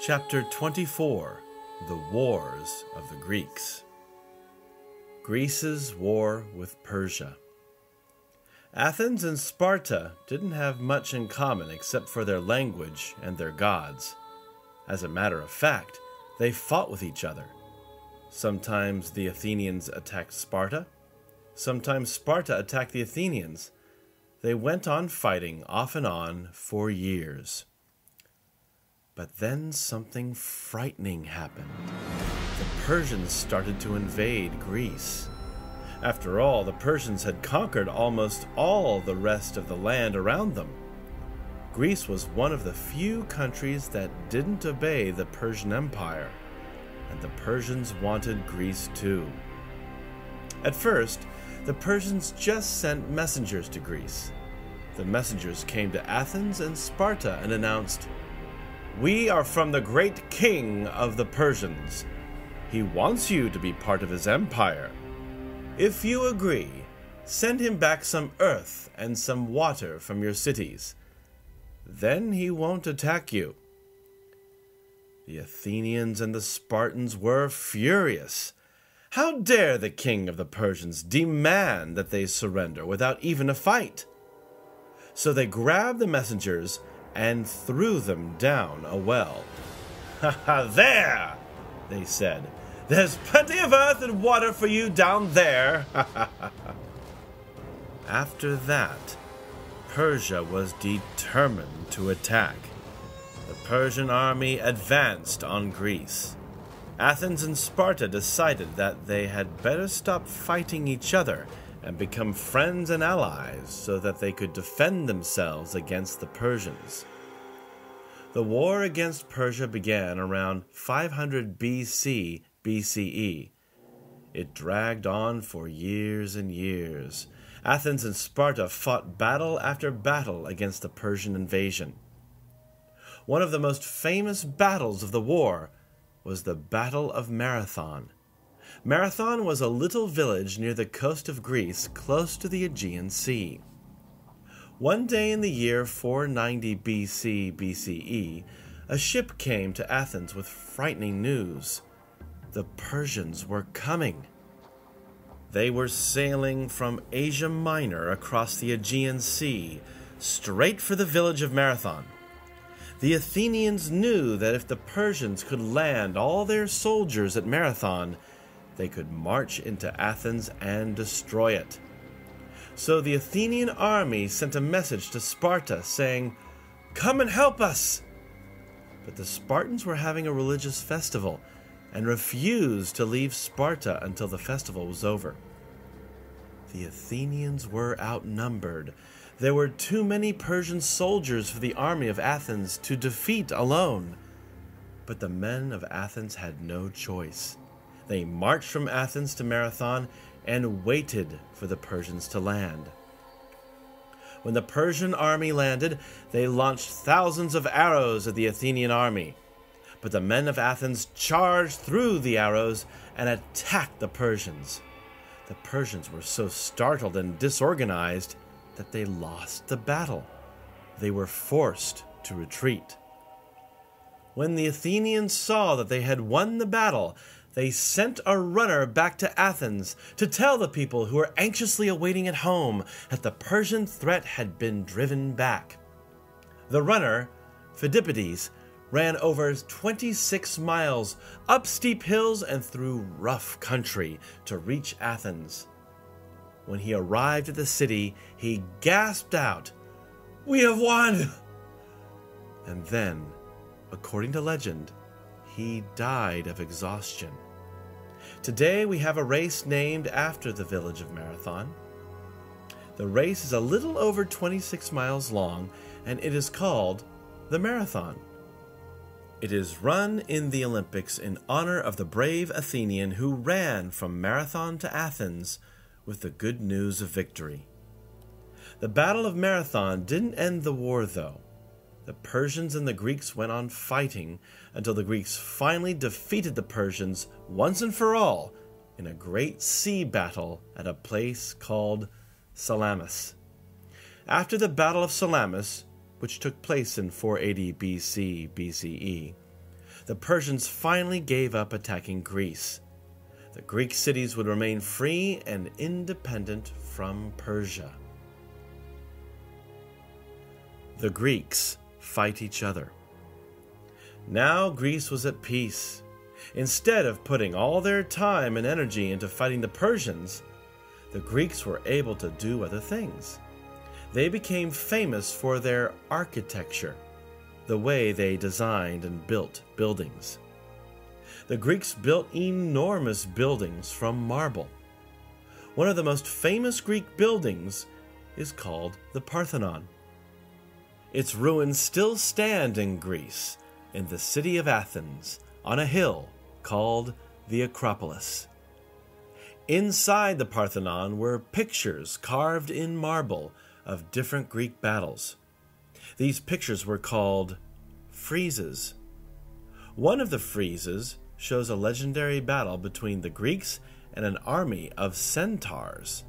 Chapter 24. The Wars of the Greeks. Greece's war with Persia. Athens and Sparta didn't have much in common except for their language and their gods. As a matter of fact, they fought with each other. Sometimes the Athenians attacked Sparta. Sometimes Sparta attacked the Athenians. They went on fighting off and on for years. But then something frightening happened. The Persians started to invade Greece. After all, the Persians had conquered almost all the rest of the land around them. Greece was one of the few countries that didn't obey the Persian Empire, and the Persians wanted Greece too. At first, the Persians just sent messengers to Greece. The messengers came to Athens and Sparta and announced, "We are from the great king of the Persians. He wants you to be part of his empire. If you agree, send him back some earth and some water from your cities. Then he won't attack you." The Athenians and the Spartans were furious. How dare the king of the Persians demand that they surrender without even a fight? So they grabbed the messengers and threw them down a well. "Ha ha, there!" they said. "There's plenty of earth and water for you down there." After that, Persia was determined to attack. The Persian army advanced on Greece. Athens and Sparta decided that they had better stop fighting each other and become friends and allies so that they could defend themselves against the Persians. The war against Persia began around 500 BCE. It dragged on for years and years. Athens and Sparta fought battle after battle against the Persian invasion. One of the most famous battles of the war was the Battle of Marathon. Marathon was a little village near the coast of Greece, close to the Aegean Sea. One day in the year 490 BCE, a ship came to Athens with frightening news. The Persians were coming. They were sailing from Asia Minor across the Aegean Sea, straight for the village of Marathon. The Athenians knew that if the Persians could land all their soldiers at Marathon, they could march into Athens and destroy it. So the Athenian army sent a message to Sparta saying, "Come and help us!" But the Spartans were having a religious festival and refused to leave Sparta until the festival was over. The Athenians were outnumbered. There were too many Persian soldiers for the army of Athens to defeat alone. But the men of Athens had no choice. They marched from Athens to Marathon and waited for the Persians to land. When the Persian army landed, they launched thousands of arrows at the Athenian army. But the men of Athens charged through the arrows and attacked the Persians. The Persians were so startled and disorganized that they lost the battle. They were forced to retreat. When the Athenians saw that they had won the battle, they sent a runner back to Athens to tell the people who were anxiously awaiting at home that the Persian threat had been driven back. The runner, Phidippides, ran over 26 miles, up steep hills and through rough country to reach Athens. When he arrived at the city, he gasped out, "We have won!" And then, according to legend, he died of exhaustion. Today we have a race named after the village of Marathon. The race is a little over 26 miles long, and it is called the Marathon. It is run in the Olympics in honor of the brave Athenian who ran from Marathon to Athens with the good news of victory. The Battle of Marathon didn't end the war, though. The Persians and the Greeks went on fighting until the Greeks finally defeated the Persians once and for all in a great sea battle at a place called Salamis. After the Battle of Salamis, which took place in 480 BCE, the Persians finally gave up attacking Greece. The Greek cities would remain free and independent from Persia. The Greeks fight each other. Now Greece was at peace. Instead of putting all their time and energy into fighting the Persians, the Greeks were able to do other things. They became famous for their architecture, the way they designed and built buildings. The Greeks built enormous buildings from marble. One of the most famous Greek buildings is called the Parthenon. Its ruins still stand in Greece, in the city of Athens, on a hill called the Acropolis. Inside the Parthenon were pictures carved in marble of different Greek battles. These pictures were called friezes. One of the friezes shows a legendary battle between the Greeks and an army of centaurs.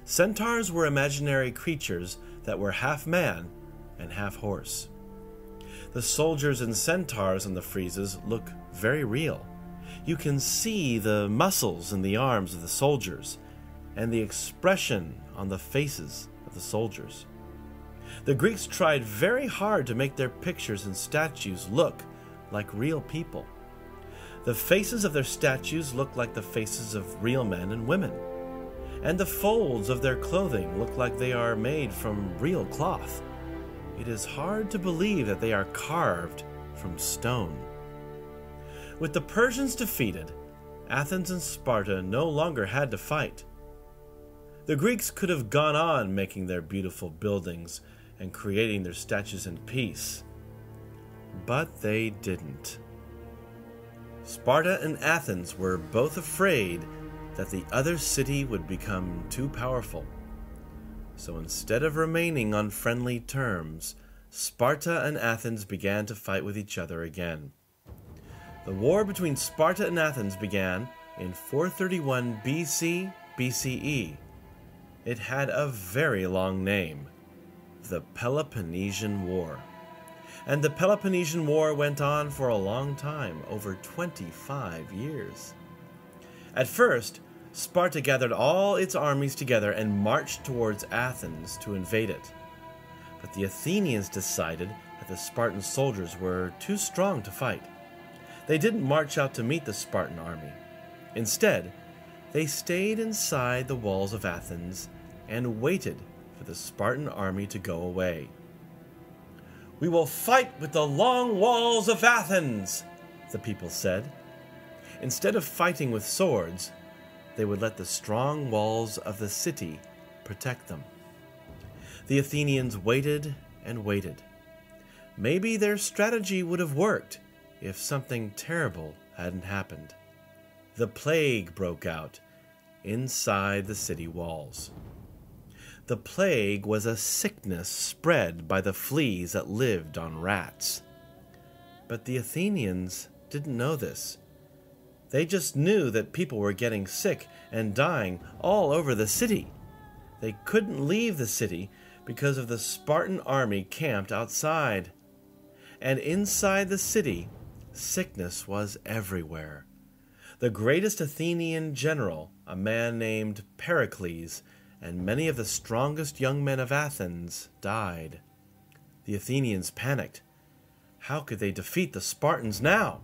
Centaurs were imaginary creatures that were half man and half horse. The soldiers and centaurs on the friezes look very real. You can see the muscles in the arms of the soldiers and the expression on the faces of the soldiers. The Greeks tried very hard to make their pictures and statues look like real people. The faces of their statues look like the faces of real men and women, and the folds of their clothing look like they are made from real cloth. It is hard to believe that they are carved from stone. With the Persians defeated, Athens and Sparta no longer had to fight. The Greeks could have gone on making their beautiful buildings and creating their statues in peace, but they didn't. Sparta and Athens were both afraid that the other city would become too powerful. So instead of remaining on friendly terms, Sparta and Athens began to fight with each other again. The war between Sparta and Athens began in 431 BC BCE. It had a very long name, the Peloponnesian War. And the Peloponnesian War went on for a long time, over 25 years. At first, Sparta gathered all its armies together and marched towards Athens to invade it. But the Athenians decided that the Spartan soldiers were too strong to fight. They didn't march out to meet the Spartan army. Instead, they stayed inside the walls of Athens and waited for the Spartan army to go away. "We will fight with the long walls of Athens," the people said. Instead of fighting with swords, they would let the strong walls of the city protect them. The Athenians waited and waited. Maybe their strategy would have worked if something terrible hadn't happened. The plague broke out inside the city walls. The plague was a sickness spread by the fleas that lived on rats. But the Athenians didn't know this. They just knew that people were getting sick and dying all over the city. They couldn't leave the city because of the Spartan army camped outside. And inside the city, sickness was everywhere. The greatest Athenian general, a man named Pericles, and many of the strongest young men of Athens died. The Athenians panicked. How could they defeat the Spartans now?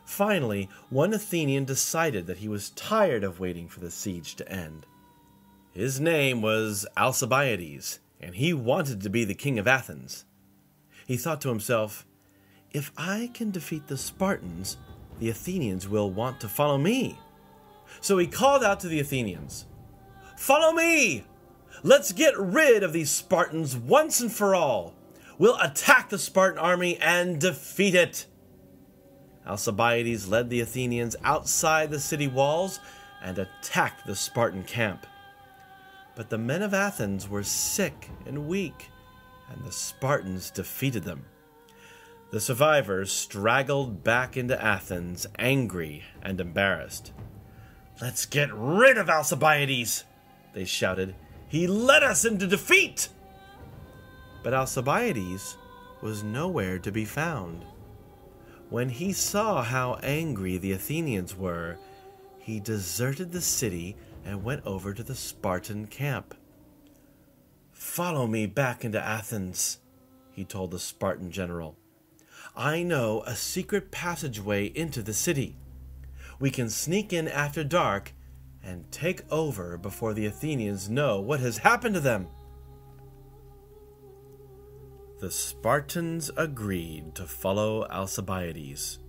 Finally, one Athenian decided that he was tired of waiting for the siege to end. His name was Alcibiades, and he wanted to be the king of Athens. He thought to himself, "If I can defeat the Spartans, the Athenians will want to follow me." So he called out to the Athenians, "Follow me! Let's get rid of these Spartans once and for all. We'll attack the Spartan army and defeat it." Alcibiades led the Athenians outside the city walls and attacked the Spartan camp. But the men of Athens were sick and weak, and the Spartans defeated them. The survivors straggled back into Athens, angry and embarrassed. "Let's get rid of Alcibiades," they shouted. "He led us into defeat!" But Alcibiades was nowhere to be found. When he saw how angry the Athenians were, he deserted the city and went over to the Spartan camp. "Follow me back into Athens," he told the Spartan general. "I know a secret passageway into the city. We can sneak in after dark and take over before the Athenians know what has happened to them." The Spartans agreed to follow Alcibiades.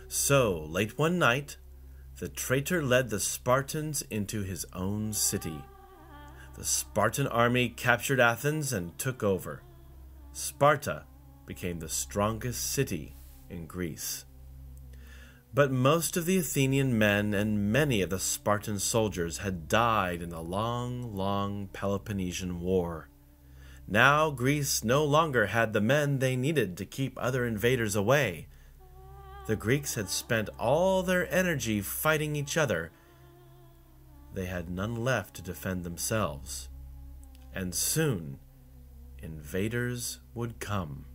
So, late one night, the traitor led the Spartans into his own city. The Spartan army captured Athens and took over. Sparta became the strongest city in Greece. But most of the Athenian men and many of the Spartan soldiers had died in the long Peloponnesian War. Now Greece no longer had the men they needed to keep other invaders away. The Greeks had spent all their energy fighting each other. They had none left to defend themselves. And soon, invaders would come.